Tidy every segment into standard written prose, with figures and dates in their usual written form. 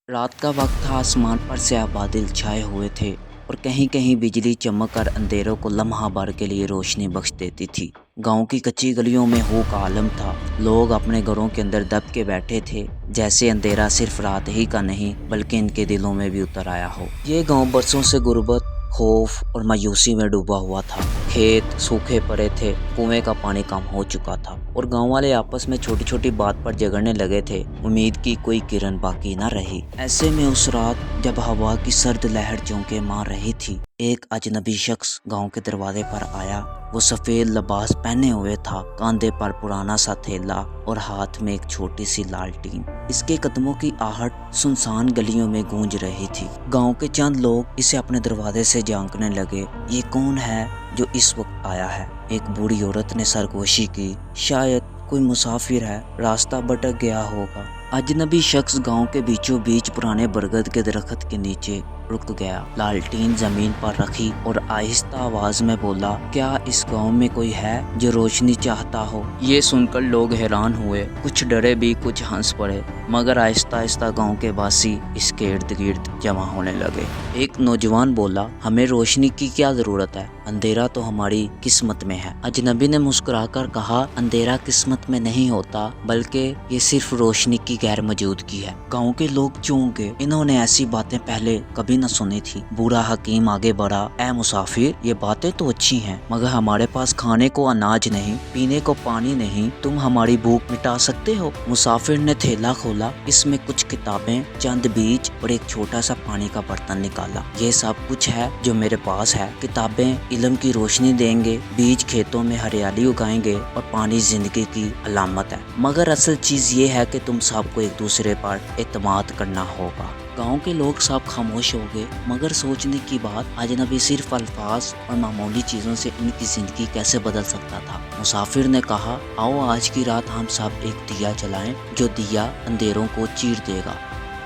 रात का वक्त था। आसमान पर स्याह बादल छाए हुए थे और कहीं कहीं बिजली चमक कर अंधेरों को लम्हा भर के लिए रोशनी बख्श देती थी। गांव की कच्ची गलियों में हू का आलम था। लोग अपने घरों के अंदर दब के बैठे थे, जैसे अंधेरा सिर्फ रात ही का नहीं बल्कि इनके दिलों में भी उतर आया हो। ये गांव बरसों से गुर्बत, खौफ और मायूसी में डूबा हुआ था। खेत सूखे पड़े थे, कुएं का पानी कम हो चुका था और गांव वाले आपस में छोटी छोटी बात पर झगड़ने लगे थे। उम्मीद की कोई किरण बाकी न रही। ऐसे में उस रात जब हवा की सर्द लहर झोंके मार रही थी, एक अजनबी शख्स गांव के दरवाजे पर आया। वो सफेद लिबास पहने हुए था, कांधे पर पुराना सा थैला और हाथ में एक छोटी सी लालटीन। इसके कदमों की आहट सुनसान गलियों में गूंज रही थी। गांव के चंद लोग इसे अपने दरवाजे से झांकने लगे। ये कौन है जो इस वक्त आया है? एक बूढ़ी औरत ने सरगोशी की। शायद कोई मुसाफिर है, रास्ता भटक गया होगा। अजनबी शख्स गांव के बीचों बीच पुराने बरगद के दरख्त के नीचे रुक गया, लालटीन जमीन पर रखी और आहिस्ता आवाज में बोला, क्या इस गांव में कोई है जो रोशनी चाहता हो? ये सुनकर लोग हैरान हुए, कुछ डरे भी, कुछ हंस पड़े, मगर आहिस्ता आहिस्ता गांव के वासी इसके इर्द गिर्द जमा होने लगे। एक नौजवान बोला, हमें रोशनी की क्या जरूरत है, अंधेरा तो हमारी किस्मत में है। अजनबी ने मुस्कुराकर कहा, अंधेरा किस्मत में नहीं होता, बल्कि ये सिर्फ रोशनी की गैर मौजूदगी है। गांव के लोग चौंक गए, इन्होंने ऐसी बातें पहले कभी न सुनी थी। बूढ़ा हकीम आगे बढ़ा, ऐ मुसाफिर, ये बातें तो अच्छी हैं, मगर हमारे पास खाने को अनाज नहीं, पीने को पानी नहीं, तुम हमारी भूख मिटा सकते हो? मुसाफिर ने थैला खोला, इसमें कुछ किताबें, चंद बीज और एक छोटा सा पानी का बर्तन निकाला। ये सब कुछ है जो मेरे पास है। किताबें इल्म की रोशनी देंगे, बीज खेतों में हरियाली उगाएंगे और पानी जिंदगी की अलामत है। मगर असल चीज ये है कि तुम सबको एक दूसरे पर एतमाद करना होगा। गांव के लोग सब खामोश हो गए, मगर सोचने की बात, अजनबी सिर्फ अल्फाज और मामूली चीजों से इनकी जिंदगी कैसे बदल सकता था। मुसाफिर ने कहा, आओ आज की रात हम सब एक दिया जलाएं, जो दिया अंधेरों को चीर देगा।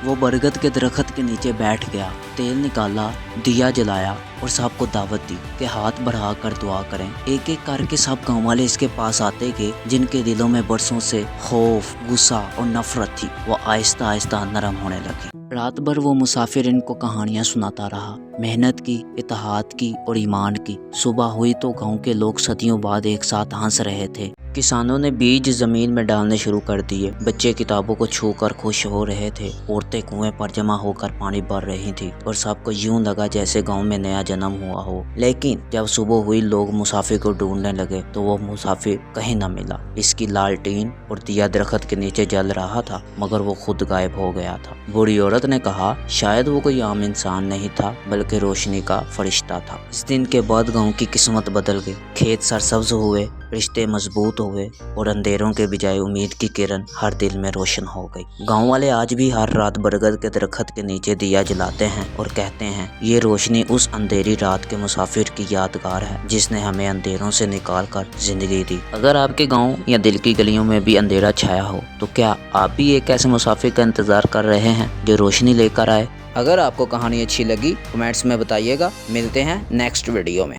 वो बरगद के दरख्त के नीचे बैठ गया, तेल निकाला, दिया जलाया और सबको दावत दी कि हाथ बढ़ा कर दुआ करें। एक एक करके सब गाँव वाले इसके पास आते गए, जिनके दिलों में बरसों से खौफ, गुस्सा और नफरत थी। वो आहिस्ता आहिस्ता नरम होने लगी। रात भर वो मुसाफिर इनको कहानियां सुनाता रहा, मेहनत की, इत्तेहाद की और ईमान की। सुबह हुई तो गांव के लोग सदियों बाद एक साथ हंस रहे थे। किसानों ने बीज जमीन में डालने शुरू कर दिए, बच्चे किताबों को छूकर खुश हो रहे थे, औरतें कुएं पर जमा होकर पानी भर रही थी और सबको यूं लगा जैसे गांव में नया जन्म हुआ हो। लेकिन जब सुबह हुई, लोग मुसाफिर को ढूंढने लगे तो वो मुसाफिर कहीं न मिला। इसकी लालटीन और दिया दरख्त के नीचे जल रहा था, मगर वो खुद गायब हो गया था। बूढ़ी औरत ने कहा, शायद वो कोई आम इंसान नहीं था, बल्कि रोशनी का फरिश्ता था। इस दिन के बाद गाँव की किस्मत बदल गई। खेत सरसब्ज हुए, रिश्ते मजबूत हुए और अंधेरों के बजाय उम्मीद की किरण हर दिल में रोशन हो गई। गांव वाले आज भी हर रात बरगद के दरख्त के नीचे दिया जलाते हैं और कहते हैं, ये रोशनी उस अंधेरी रात के मुसाफिर की यादगार है, जिसने हमें अंधेरों से निकाल कर जिंदगी दी। अगर आपके गांव या दिल की गलियों में भी अंधेरा छाया हो, तो क्या आप भी एक ऐसे मुसाफिर का इंतजार कर रहे हैं जो रोशनी लेकर आए? अगर आपको कहानी अच्छी लगी, कमेंट्स में बताइएगा। मिलते हैं नेक्स्ट वीडियो में।